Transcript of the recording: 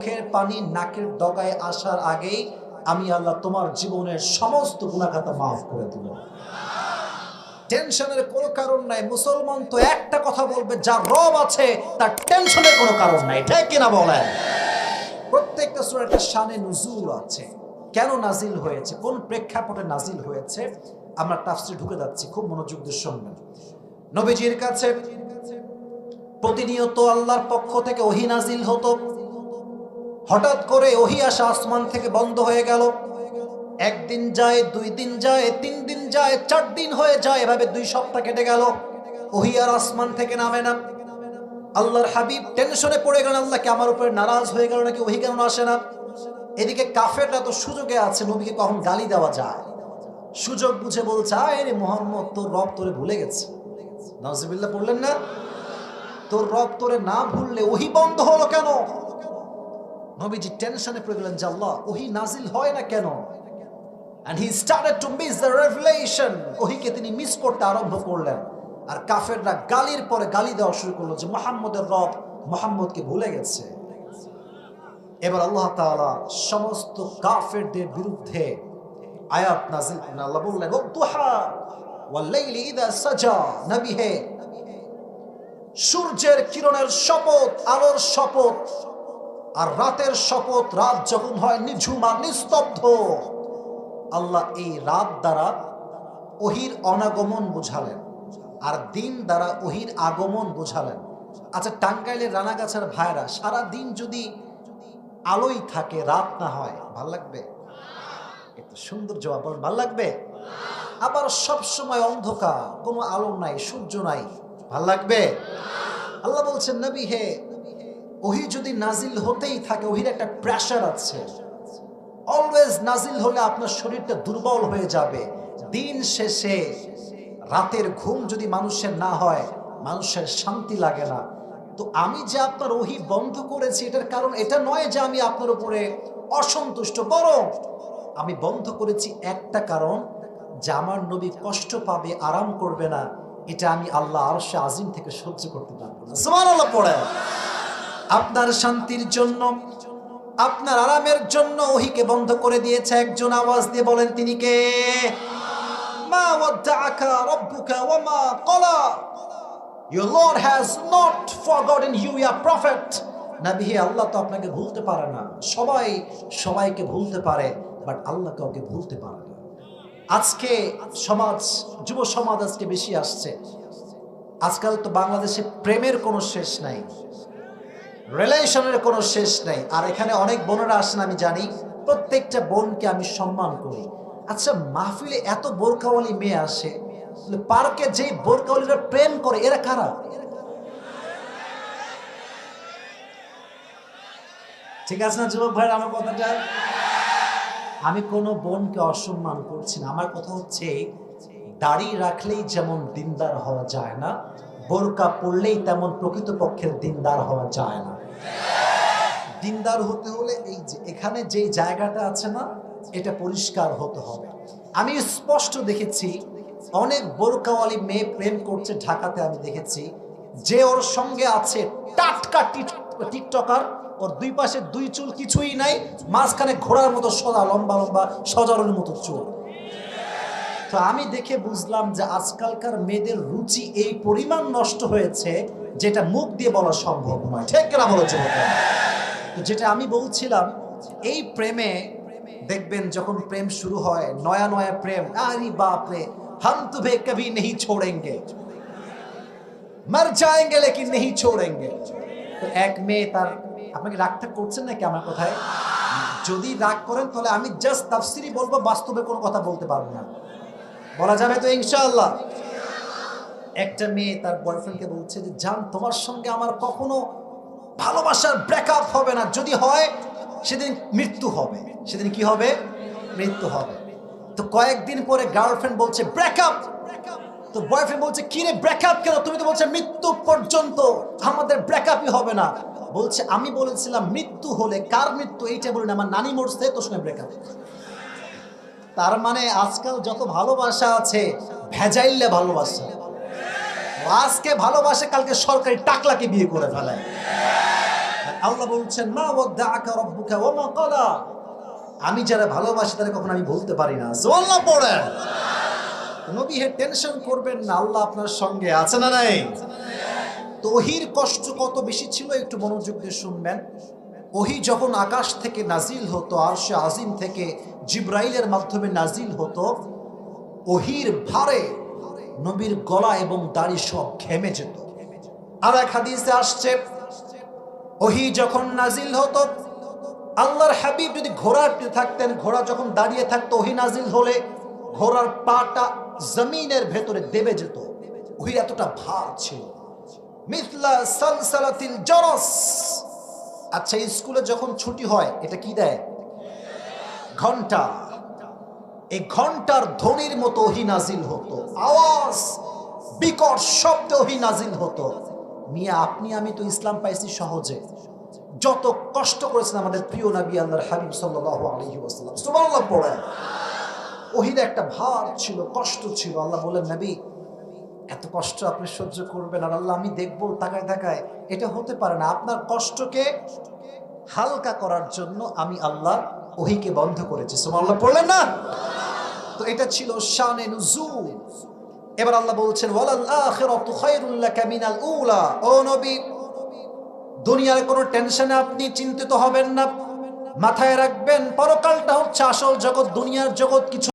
চোখের পানি নাকের ডগায় আসার আগেই আমি আল্লাহ তোমার জীবনের সমস্ত গুনাহ খাতা মাফ করে দেব। টেনশনের কোনো কারণ নাই। মুসলমান তো একটা কথা বলবে, যার রব আছে তার টেনশনের কোনো কারণ নাই, ঠিক কিনা বলেন? প্রত্যেকটা সূরার একটা শানে নুজুল আছে, কেন নাজিল হয়েছে, কোন প্রেক্ষাপটে নাজিল হয়েছে। আমরা তাফসীরে ঢুকে যাচ্ছি, খুব মনোযোগ দিয়ে শুনবেন। নবীজির কাছে প্রতিনিয়ত আল্লাহর পক্ষ থেকে ওহী নাজিল হতো। হঠাৎ করে ওহী আসা আসমান থেকে বন্ধ হয়ে গেল। একদিন যায়, 2 দিন যায়, 3 দিন যায়, 4 দিন হয়ে যায়, এভাবে 2 সপ্তাহ কেটে গেল। ওহী আর আসমান থেকে নামে না। আল্লাহর হাবিব টেনশনে পড়ে গেলেন, আল্লাহ কি আমার উপরে নারাজ হয়ে গেল নাকি, ওহী কেন আসে না? এদিকে কাফেররা তো সুযোগে আছে, নবীকে কখন গালি দেওয়া যায়, সুযোগ বুঝে বলছে, আরে মুহাম্মদ তোর রব তোরে ভুলে গেছে। নাউজুবিল্লাহ পড়লেন না? তোর রব তোরে না ভুললে ওহী বন্ধ হলো কেন? নবীজি টেনশনে পড়ে গেলেন যে আল্লাহ ওহী নাজিল হয় না কেন? and he started to miss the revelation. ওহীকে তিনি মিস করতে আরম্ভ করলেন। আর কাফেররা গালির পরে গালি দেওয়া শুরু করলো যে মুহাম্মদের রব মুহাম্মদকে ভুলে গেছে। এবার আল্লাহ তাআলা সমস্ত কাফেরদের বিরুদ্ধে আয়াত নাজিল করেন। আল্লাহ বললেন ওয়াদুহা ওয়াল লাইলি ইযা সাজা, নবী হে সূর্যের কিরণের শপথ, আলোর শপথ, আর রাতের শপথ, রাত যখন হয় নিঝুম আর নিস্তব্ধ। আল্লাহ এই রাত দ্বারা ওহীর অনাগমন বুঝালেন, আর দিন দ্বারা ওহীর আগমন বুঝালেন। আচ্ছা, টাঙ্গাইলের রানাগাছার ভাইরা সারা দিন যদি আলোই থাকে, রাত না হয়, ভাল লাগবে? এত সুন্দর জবাব, ভাল লাগবে? আবার সব সময় অন্ধকার, কোনো আলো নাই, সূর্য নাই, ভাল লাগবে? আল্লাহ বলছেন নবী হে, ওহী যদি নাজিল হতেই থাকে, ওহীর একটা প্রেশার আছে। অলওয়েজ নাজিল হলে আপনার শরীরটা দুর্বল হয়ে যাবে। দিন শেষে রাতের ঘুম যদি মানুষের না হয়, মানুষের শান্তি লাগে না। তো আমি যে আপনার ওহী বন্ধ করেছি, এটার কারণ এটা নয় যে আমি আপনার উপরে অসন্তুষ্ট, বরং আমি বন্ধ করেছি একটা কারণ, যে আমার নবী কষ্ট পাবে, আরাম করবে না, এটা আমি আল্লাহ আরশে আজিম থেকে সহ্য করতে পারবো না। সুবহানাল্লাহ পড়ে। আপনার শান্তির জন্য, আপনার আরামের জন্য ওহীকে বন্ধ করে দিয়েছে। একজন আওয়াজ দিয়ে বলেন তিনি কে? মা ওয়াদ্দাআকা রাব্বুকা ওয়া মা ক্বালা। Your Lord has not forgotten you, ya prophet. নবী হে, আল্লাহ তো আপনাকে ভুলতে পারে না। সবাই সবাইকে ভুলতে পারে, বাট আল্লাহ কাউকে ভুলতে পারে না। আজকে সমাজ, যুব সমাজ আজকে বেশি আসছে। আজকাল তো বাংলাদেশে প্রেমের কোনো শেষ নাই, রিলেশনের কোনো শেষ নাই। আর এখানে অনেক বোনেরা আসেন, আমি জানি, প্রত্যেকটা বোনকে আমি সম্মান করি। আচ্ছা, মাহফিলে এত বোরকাওয়ালি মেয়ে আসে, পার্কে যে বোরকাওয়ালিরা প্রেম করে, এরা কারা? ঠিক আছে না যুবক ভাইরা আমার কথাটা? আমি কোনো বোনকে অসম্মান করছি না। আমার কথা হচ্ছে, দাড়ি রাখলেই যেমন দিনদার হওয়া যায় না, বোরকা পরলেই তেমন প্রকৃতপক্ষের দিনদার হওয়া যায় না। দিনদার হতে হলে এই যে এখানে যে জায়গাটা আছে না, এটা পরিষ্কার হতে হবে। আমি স্পষ্ট দেখেছি অনেক বোরকাওয়ালি মেয়ে প্রেম করছে ঢাকাতে। আমি দেখেছি যে ওর সঙ্গে আছে টাটকা টিকটকার, ওর 2 পাশে 2 চুল কিছুই নাই, মাঝখানে ঘোড়ার মতো সদা লম্বা লম্বা সজারুর মতো চুল। তো আমি দেখে বুঝলাম যে আজকালকার মেয়েদের রুচি এই পরিমাণ নষ্ট হয়েছে, যেটা মুখ দিয়ে বলা সম্ভব নয়, ঠিক কিনা বলেছে? তো যেটা আমি বলছিলাম, এই প্রেমে দেখবেন যখন প্রেম শুরু হয়, নয়া নয়া প্রেম, আরে বাপ রে, हम तुम्हें कभी नहीं छोड़ेंगे, मर जाएंगे लेकिन नहीं छोड़ेंगे। তো এক মেয়ে তার, আপনাকে রাগটা করছেন নাকি আমার কথায়? যদি রাগ করেন তাহলে আমি জাস্ট তাফসিরই বলবো, বাস্তবে কোনো কথা বলতে পারবো না। বলা যাবে তো ইনশাআল্লাহ? একটা মেয়ে তার বয়ফ্রেন্ডকে বলছে যে জান, তোমার সঙ্গে আমার কখনো ভালোবাসার ব্রেকআপ হবে না, যদি হয় সেদিন মৃত্যু হবে। সেদিন কি হবে? মৃত্যু হবে। তো কয়েকদিন পরে গার্লফ্রেন্ড বলছে ব্রেকআপ। তো বয়ফ্রেন্ড বলছে কি রে ব্রেকআপ কেন? তুমি তো বলছো মৃত্যু পর্যন্ত আমাদের ব্রেকআপই হবে না। বলছে আমি বলেছিলাম মৃত্যু হলে, কার মৃত্যু এইটা বলি না, আমার নানি মরছে তোর সঙ্গে ব্রেকআপ। তার মানে আজকাল যত ভালোবাসা আছে, ভেজাইলে ভালোবাসা। আজকে ভালোবাসে, কালকে সরকারি টাকলাকে বিয়ে করে ফেলায়। আল্লাহ বলছেন মা ওয়াদ্দাআকা রাব্বুকা ওয়া মা ক্বালা। আমি যারা ভালোবাসি তারা কখনো আমি বলতে পারি না। সুবহানাল্লাহ পড়েন। নবী হে টেনশন করবেন না, আল্লাহ আপনার সঙ্গে আছে না নাই? তো ওহির কষ্ট কত বেশি ছিল একটু মনোযোগ দিয়ে শুনবেন। ওহি যখন আকাশ থেকে নাজিল হতো, আরশে আজিম থেকে জিব্রাইলের মাধ্যমে নাজিল হতো, ওহির ভারে নবীর গলা এবং দাড়ি সব ঘেমে যেত। আর এক হাদিসে আসছে ওহি যখন নাজিল হতো, আল্লাহর হাবিব যদি ঘোড়ার পিঠে থাকতেন, ঘোড়া যখন দাঁড়িয়ে থাকতো, ওহি নাজিল হলে ঘোড়ার পাটা জমিনের ভেতরে দেবে যেত। ওহির এতটা ভার ছিল। মিথলা সালসালাতিল জারাস। আচ্ছা, স্কুলে যখন ছুটি হয় এটা কি দেয়? ঘন্টা। এই ঘন্টার ধ্বনির মতো ওহি নাজিল হতো, আওয়াজ বিকট শব্দে ওহি নাজিল হতো। মিয়া আপনি আমি তো ইসলাম পাইছি সহজে, যত কষ্ট করেছেন আমাদের প্রিয় নবী আল্লাহর হাবিব সাল্লাল্লাহু আলাইহি ওয়াসাল্লাম। সুবহানাল্লাহ পড়েন। ওহির একটা ভার ছিল, কষ্ট ছিল। আল্লাহ বলেন নবী এত কষ্ট আপনি সহ্য করবেন আর আল্লাহ আমি দেখবো তাকায় তাকায়, এটা হতে পারে না। আপনার কষ্টকে হালকা করার জন্য আমি আল্লাহ ওহিকে বন্ধ করেছি। সুবহানাল্লাহ পড়লেন না? তো এটা ছিল শানে নুজুল। এবার আল্লাহ বলছেন ওয়ালাল আখিরাতু খায়রুল লাকা মিনাল উলা। ও নবী, দুনিয়ার কোনো টেনশনে আপনি চিন্তিত হবেন না। মাথায় রাখবেন পরকালটা হচ্ছে আসল জগৎ, দুনিয়ার জগৎ কিছু